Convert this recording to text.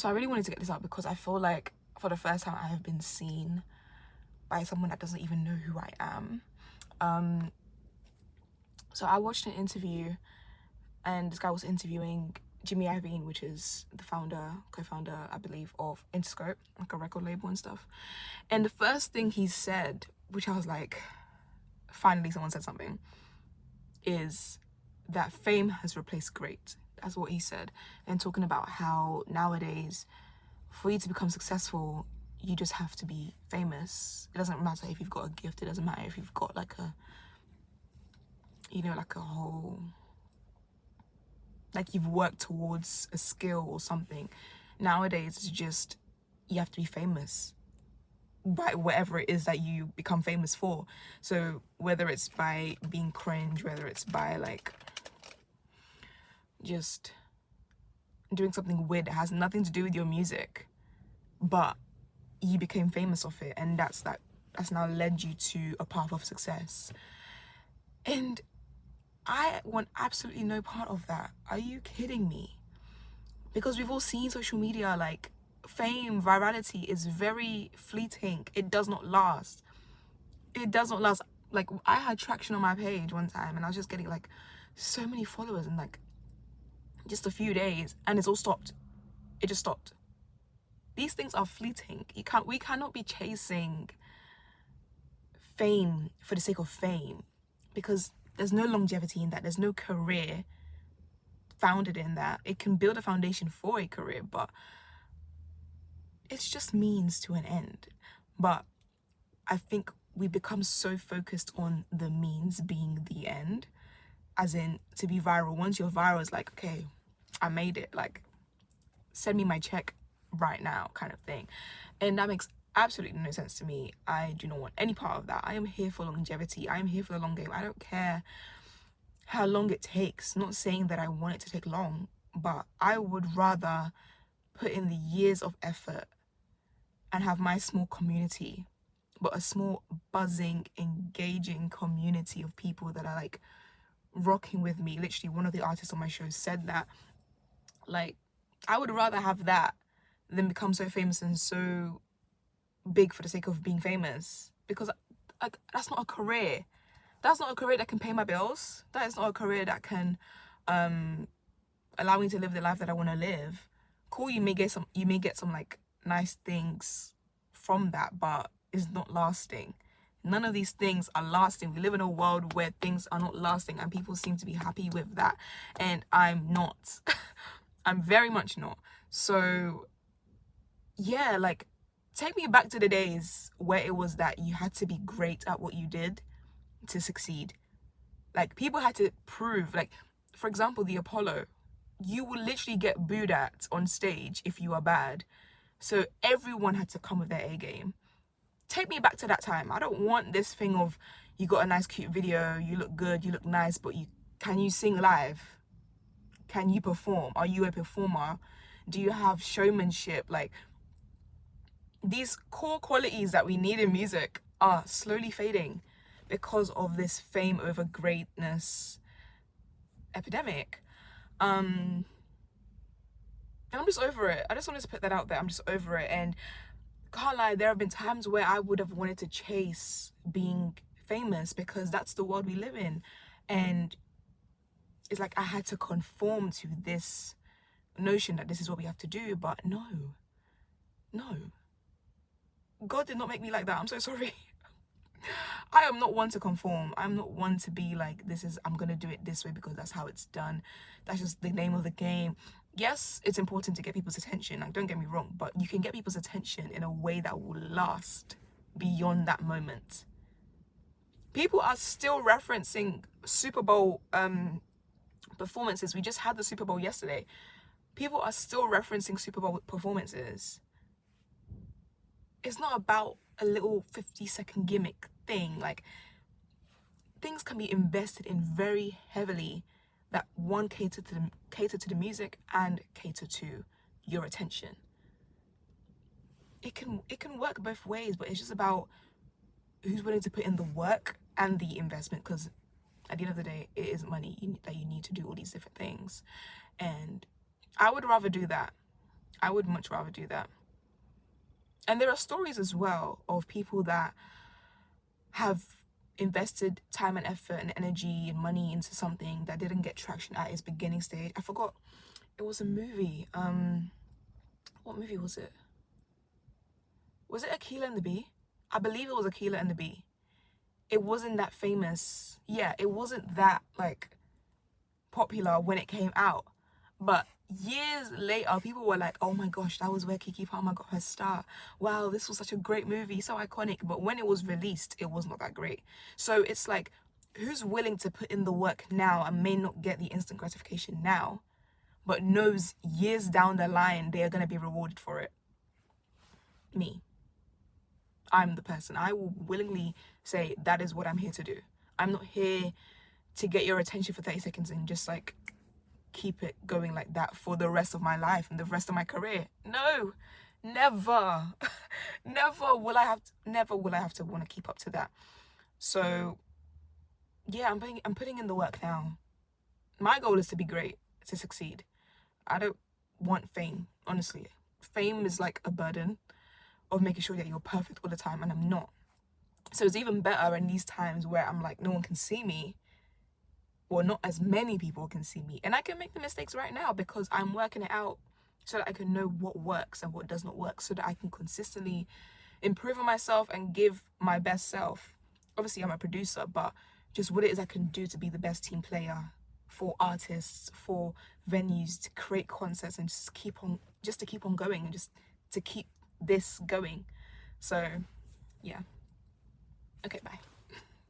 So I really wanted to get this out because I feel like for the first time I have been seen by someone that doesn't even know who I am. So I watched an interview, and this guy was interviewing Jimmy Iovine, which is the co-founder, I believe, of Interscope, like a record label and stuff. And the first thing he said, which I was like, finally someone said something, is that fame has replaced great. That's what he said. And talking about how nowadays, for you to become successful, you just have to be famous. It doesn't matter if you've got a gift. It doesn't matter if you've got like a, like a whole, like you've worked towards a skill or something. Nowadays, it's just, you have to be famous by whatever it is that you become famous for. So whether it's by being cringe, whether it's by like just doing something weird that has nothing to do with your music, but you became famous of it, and that's now led you to a path of success. And I want absolutely no part of that. Are you kidding me? Because we've all seen social media, like fame, virality is very fleeting. It does not last. It does not last. Like, I had traction on my page one time and I was just getting like so many followers in like just a few days, and it's all stopped. It just stopped. These things are fleeting. We cannot be chasing fame for the sake of fame, because there's no longevity in that. There's no career founded in that. It can build a foundation for a career, but it's just means to an end. But I think we become so focused on the means being the end, as in to be viral. Once you're viral, it's like, okay, I made it, like send me my check right now kind of thing. And that makes absolutely no sense to me. I do not want any part of that. I am here for longevity. I am here for the long game. I don't care how long it takes. Not saying that I want it to take long, but I would rather put in the years of effort and have my small community, but a small, buzzing, engaging community of people that are like rocking with me. Literally, one of the artists on my show said that, like, I would rather have that than become so famous and so big for the sake of being famous, because like, that's not a career. That's not a career that can pay my bills. That is not a career that can allow me to live the life that I want to live. Cool, you may get some like nice things from that, but it's not lasting. None of these things are lasting. We live in a world where things are not lasting, and people seem to be happy with that, and I'm not. I'm very much not. So yeah, like, take me back to the days where it was that you had to be great at what you did to succeed. Like, people had to prove, like, for example, the Apollo, you will literally get booed at on stage if you are bad. So everyone had to come with their A game. Take me back to that time. I don't want this thing of, you got a nice cute video, you look good, you look nice, but can you sing live? Can you perform? Are you a performer? Do you have showmanship? Like, these core qualities that we need in music are slowly fading because of this fame over greatness epidemic. And I'm just over it. I just wanted to put that out there. I'm just over it. And can't lie, there have been times where I would have wanted to chase being famous, because that's the world we live in. And it's like I had to conform to this notion that this is what we have to do. But no. God did not make me like that. I'm so sorry. I am not one to conform. I'm not one to be like, I'm going to do it this way because that's how it's done. That's just the name of the game. Yes, it's important to get people's attention. Like, don't get me wrong, but you can get people's attention in a way that will last beyond that moment. People are still referencing Super Bowl performances. We just had the Super Bowl yesterday. People are still referencing Super Bowl performances. It's not about a little 50-second gimmick thing. Like, things can be invested in very heavily that one cater to the music and cater to your attention. It can work both ways, but it's just about who's willing to put in the work and the investment, because at the end of the day, it is money that you need to do all these different things. And I would rather do that. I would much rather do that. And there are stories as well of people that have invested time and effort and energy and money into something that didn't get traction at its beginning stage. I forgot. It was a movie. What movie was it? Was it Akeelah and the Bee? I believe it was Akeelah and the Bee. It wasn't that famous. Yeah, it wasn't that like popular when it came out. But years later, people were like, oh my gosh, that was where Keke Palmer got her start. Wow, this was such a great movie, so iconic. But when it was released, it was not that great. So it's like, who's willing to put in the work now and may not get the instant gratification now, but knows years down the line they are going to be rewarded for it? Me. I'm the person. I will willingly say that is what I'm here to do. I'm not here to get your attention for 30 seconds and just like keep it going like that for the rest of my life and the rest of my career. No, never. Never will I have to want to keep up to that. So yeah, I'm putting in the work now. My goal is to be great, to succeed. I don't want fame, honestly. Fame is like a burden of making sure that you're perfect all the time, and I'm not. So it's even better in these times where I'm like, no one can see me, or not as many people can see me, and I can make the mistakes right now because I'm working it out so that I can know what works and what does not work, so that I can consistently improve on myself and give my best self. Obviously I'm a producer, but just what it is I can do to be the best team player for artists, for venues, to create concerts, and just to keep on going, and just to keep this going. So yeah, okay, bye.